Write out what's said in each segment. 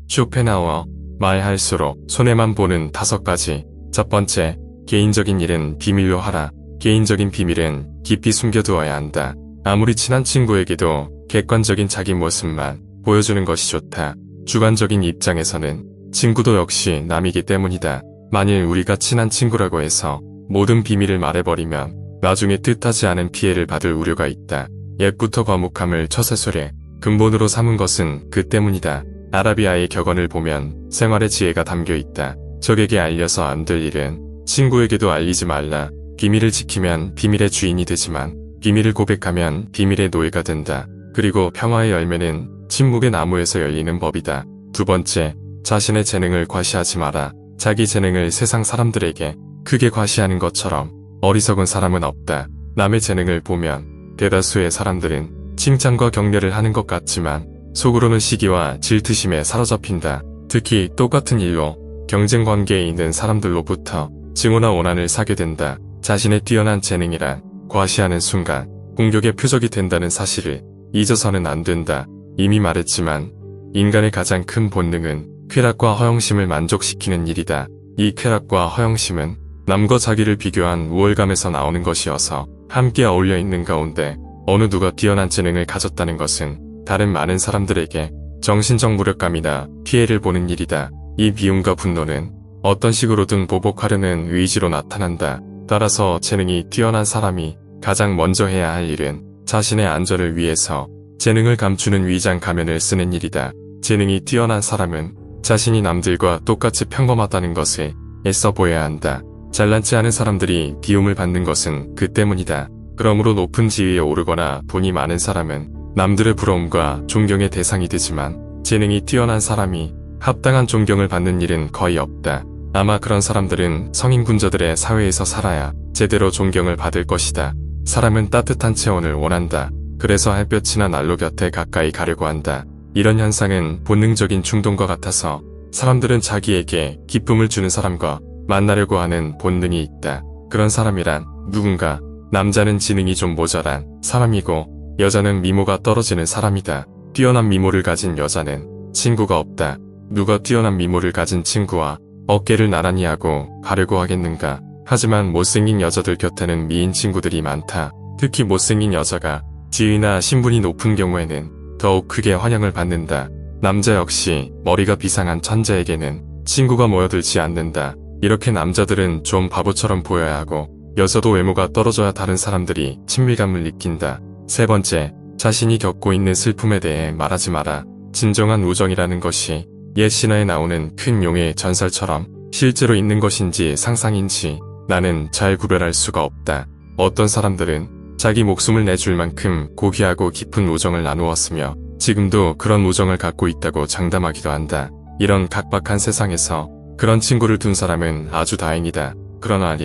쇼펜하우어. 말할수록 손해만 보는 5가지. 첫 번째, 개인적인 일은 비밀로 하라. 개인적인 비밀은 깊이 숨겨두어야 한다. 아무리 친한 친구에게도 객관적인 자기 모습만 보여주는 것이 좋다. 주관적인 입장에서는 친구도 역시 남이기 때문이다. 만일 우리가 친한 친구라고 해서 모든 비밀을 말해버리면 나중에 뜻하지 않은 피해를 받을 우려가 있다. 옛부터 과묵함을 처세술에 근본으로 삼은 것은 그 때문이다. 아라비아의 격언을 보면 생활의 지혜가 담겨 있다. 적에게 알려서 안 될 일은 친구에게도 알리지 말라. 비밀을 지키면 비밀의 주인이 되지만 비밀을 고백하면 비밀의 노예가 된다. 그리고 평화의 열매는 침묵의 나무에서 열리는 법이다. 두 번째, 자신의 재능을 과시하지 마라. 자기 재능을 세상 사람들에게 크게 과시하는 것처럼 어리석은 사람은 없다. 남의 재능을 보면 대다수의 사람들은 칭찬과 격려를 하는 것 같지만 속으로는 시기와 질투심에 사로잡힌다. 특히 똑같은 일로 경쟁 관계에 있는 사람들로부터 증오나 원한을 사게 된다. 자신의 뛰어난 재능이란 과시하는 순간 공격의 표적이 된다는 사실을 잊어서는 안 된다. 이미 말했지만 인간의 가장 큰 본능은 쾌락과 허영심을 만족시키는 일이다. 이 쾌락과 허영심은 남과 자기를 비교한 우월감에서 나오는 것이어서 함께 어울려 있는 가운데 어느 누가 뛰어난 재능을 가졌다는 것은 다른 많은 사람들에게 정신적 무력감이나 피해를 보는 일이다. 이 미움과 분노는 어떤 식으로든 보복하려는 의지로 나타난다. 따라서 재능이 뛰어난 사람이 가장 먼저 해야 할 일은 자신의 안전을 위해서 재능을 감추는 위장 가면을 쓰는 일이다. 재능이 뛰어난 사람은 자신이 남들과 똑같이 평범하다는 것을 애써 보여야 한다. 잘난지 않은 사람들이 비움을 받는 것은 그 때문이다. 그러므로 높은 지위에 오르거나 돈이 많은 사람은 남들의 부러움과 존경의 대상이 되지만 재능이 뛰어난 사람이 합당한 존경을 받는 일은 거의 없다. 아마 그런 사람들은 성인군자들의 사회에서 살아야 제대로 존경을 받을 것이다. 사람은 따뜻한 체온을 원한다. 그래서 햇볕이나 난로 곁에 가까이 가려고 한다. 이런 현상은 본능적인 충동과 같아서 사람들은 자기에게 기쁨을 주는 사람과 만나려고 하는 본능이 있다. 그런 사람이란 누군가 남자는 지능이 좀 모자란 사람이고 여자는 미모가 떨어지는 사람이다. 뛰어난 미모를 가진 여자는 친구가 없다. 누가 뛰어난 미모를 가진 친구와 어깨를 나란히 하고 가려고 하겠는가. 하지만 못생긴 여자들 곁에는 미인 친구들이 많다. 특히 못생긴 여자가 지위나 신분이 높은 경우에는 더욱 크게 환영을 받는다. 남자 역시 머리가 비상한 천재에게는 친구가 모여들지 않는다. 이렇게 남자들은 좀 바보처럼 보여야 하고 여자도 외모가 떨어져야 다른 사람들이 친밀감을 느낀다. 세 번째, 자신이 겪고 있는 슬픔에 대해 말하지 마라. 진정한 우정이라는 것이 옛 신화에 나오는 큰 용의 전설처럼 실제로 있는 것인지 상상인지 나는 잘 구별할 수가 없다. 어떤 사람들은 자기 목숨을 내줄 만큼 고귀하고 깊은 우정을 나누었으며 지금도 그런 우정을 갖고 있다고 장담하기도 한다. 이런 각박한 세상에서 그런 친구를 둔 사람은 아주 다행이다. 그러나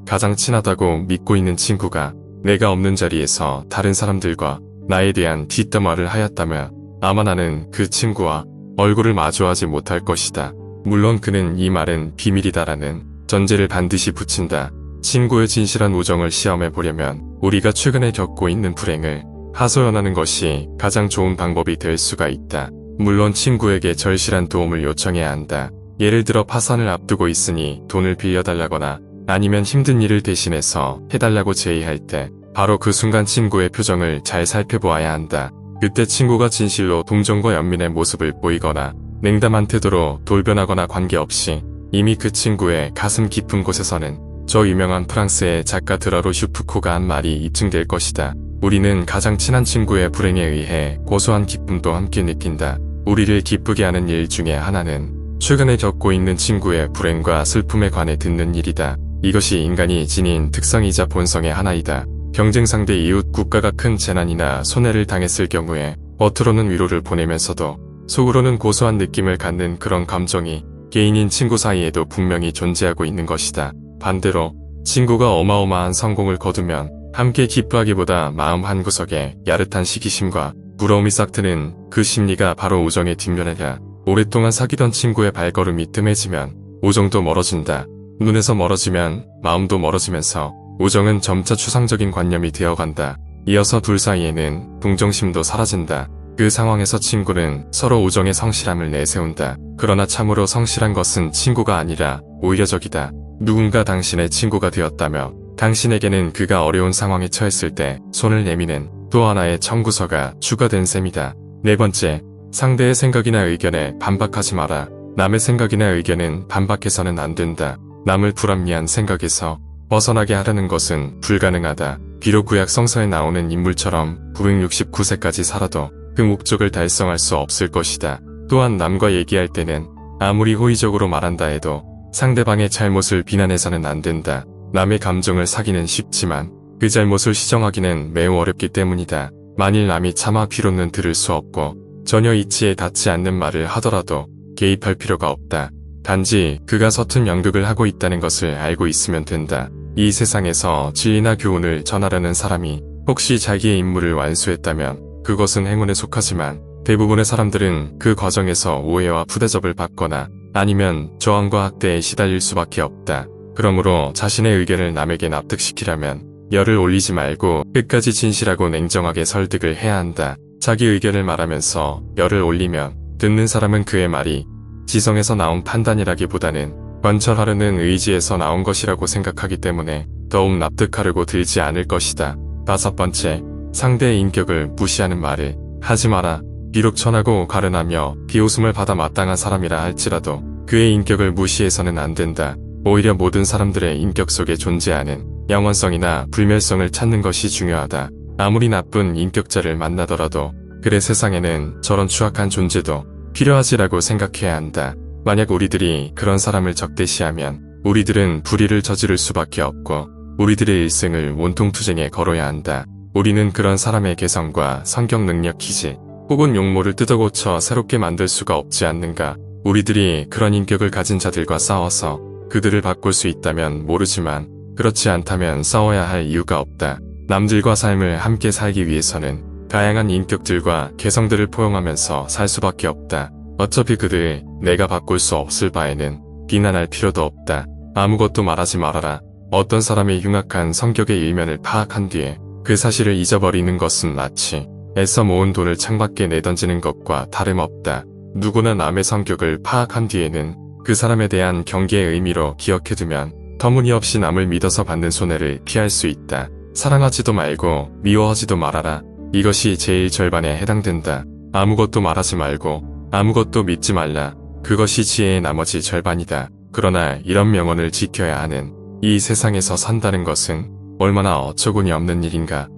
가장 친하다고 믿고 있는 친구가 내가 없는 자리에서 다른 사람들과 나에 대한 뒷담화를 하였다면 아마 나는 그 친구와 얼굴을 마주하지 못할 것이다. 물론 그는 이 말은 비밀이다라는 전제를 반드시 붙인다. 친구의 진실한 우정을 시험해 보려면 우리가 최근에 겪고 있는 불행을 하소연하는 것이 가장 좋은 방법이 될 수가 있다. 물론 친구에게 절실한 도움을 요청해야 한다. 예를 들어 파산을 앞두고 있으니 돈을 빌려달라거나 아니면 힘든 일을 대신해서 해달라고 제의할 때 바로 그 순간 친구의 표정을 잘 살펴보아야 한다. 그때 친구가 진실로 동정과 연민의 모습을 보이거나 냉담한 태도로 돌변하거나 관계없이 이미 그 친구의 가슴 깊은 곳에서는 저 유명한 프랑스의 작가 드라로 슈프코가 한 말이 입증될 것이다. 우리는 가장 친한 친구의 불행에 의해 고소한 기쁨도 함께 느낀다. 우리를 기쁘게 하는 일 중에 하나는 최근에 겪고 있는 친구의 불행과 슬픔에 관해 듣는 일이다. 이것이 인간이 지닌 특성이자 본성의 하나이다. 경쟁 상대 이웃 국가가 큰 재난이나 손해를 당했을 경우에 겉으로는 위로를 보내면서도 속으로는 고소한 느낌을 갖는 그런 감정이 개인인 친구 사이에도 분명히 존재하고 있는 것이다. 반대로 친구가 어마어마한 성공을 거두면 함께 기뻐하기보다 마음 한구석에 야릇한 시기심과 부러움이 싹 트는 그 심리가 바로 우정의 뒷면이다. 오랫동안 사귀던 친구의 발걸음이 뜸해지면 우정도 멀어진다. 눈에서 멀어지면 마음도 멀어지면서 우정은 점차 추상적인 관념이 되어간다. 이어서 둘 사이에는 동정심도 사라진다. 그 상황에서 친구는 서로 우정의 성실함을 내세운다. 그러나 참으로 성실한 것은 친구가 아니라 오히려 적이다. 누군가 당신의 친구가 되었다며 당신에게는 그가 어려운 상황에 처했을 때 손을 내미는 또 하나의 청구서가 추가된 셈이다. 네 번째, 상대의 생각이나 의견에 반박하지 마라. 남의 생각이나 의견은 반박해서는 안 된다. 남을 불합리한 생각에서 벗어나게 하려는 것은 불가능하다. 비록 구약 성서에 나오는 인물처럼 969세까지 살아도 그 목적을 달성할 수 없을 것이다. 또한 남과 얘기할 때는 아무리 호의적으로 말한다 해도 상대방의 잘못을 비난해서는 안 된다. 남의 감정을 사기는 쉽지만 그 잘못을 시정하기는 매우 어렵기 때문이다. 만일 남이 차마 귀로는 들을 수 없고 전혀 이치에 닿지 않는 말을 하더라도 개입할 필요가 없다. 단지 그가 서툰 연극을 하고 있다는 것을 알고 있으면 된다. 이 세상에서 진리나 교훈을 전하려는 사람이 혹시 자기의 임무를 완수했다면 그것은 행운에 속하지만 대부분의 사람들은 그 과정에서 오해와 푸대접을 받거나 아니면 저항과 학대에 시달릴 수밖에 없다. 그러므로 자신의 의견을 남에게 납득시키려면 열을 올리지 말고 끝까지 진실하고 냉정하게 설득을 해야 한다. 자기 의견을 말하면서 열을 올리면 듣는 사람은 그의 말이 지성에서 나온 판단이라기보다는 관철하려는 의지에서 나온 것이라고 생각하기 때문에 더욱 납득하려고 들지 않을 것이다. 다섯 번째, 상대의 인격을 무시하는 말을 하지 마라. 비록 천하고 가련하며 비웃음을 받아 마땅한 사람이라 할지라도 그의 인격을 무시해서는 안 된다. 오히려 모든 사람들의 인격 속에 존재하는 영원성이나 불멸성을 찾는 것이 중요하다. 아무리 나쁜 인격자를 만나더라도 그래 세상에는 저런 추악한 존재도 필요하지라고 생각해야 한다. 만약 우리들이 그런 사람을 적대시하면 우리들은 불의를 저지를 수밖에 없고 우리들의 일생을 원통투쟁에 걸어야 한다. 우리는 그런 사람의 개성과 성격 능력 기질 혹은 용모를 뜯어고쳐 새롭게 만들 수가 없지 않는가. 우리들이 그런 인격을 가진 자들과 싸워서 그들을 바꿀 수 있다면 모르지만 그렇지 않다면 싸워야 할 이유가 없다. 남들과 삶을 함께 살기 위해서는 다양한 인격들과 개성들을 포용하면서 살 수밖에 없다. 어차피 그들 내가 바꿀 수 없을 바에는 비난할 필요도 없다. 아무것도 말하지 말아라. 어떤 사람의 흉악한 성격의 일면을 파악한 뒤에 그 사실을 잊어버리는 것은 마치 애써 모은 돈을 창밖에 내던지는 것과 다름없다. 누구나 남의 성격을 파악한 뒤에는 그 사람에 대한 경계의 의미로 기억해두면 터무니없이 남을 믿어서 받는 손해를 피할 수 있다. 사랑하지도 말고 미워하지도 말아라. 이것이 제일 절반에 해당된다. 아무것도 말하지 말고 아무것도 믿지 말라. 그것이 지혜의 나머지 절반이다. 그러나 이런 명언을 지켜야 하는 이 세상에서 산다는 것은 얼마나 어처구니 없는 일인가.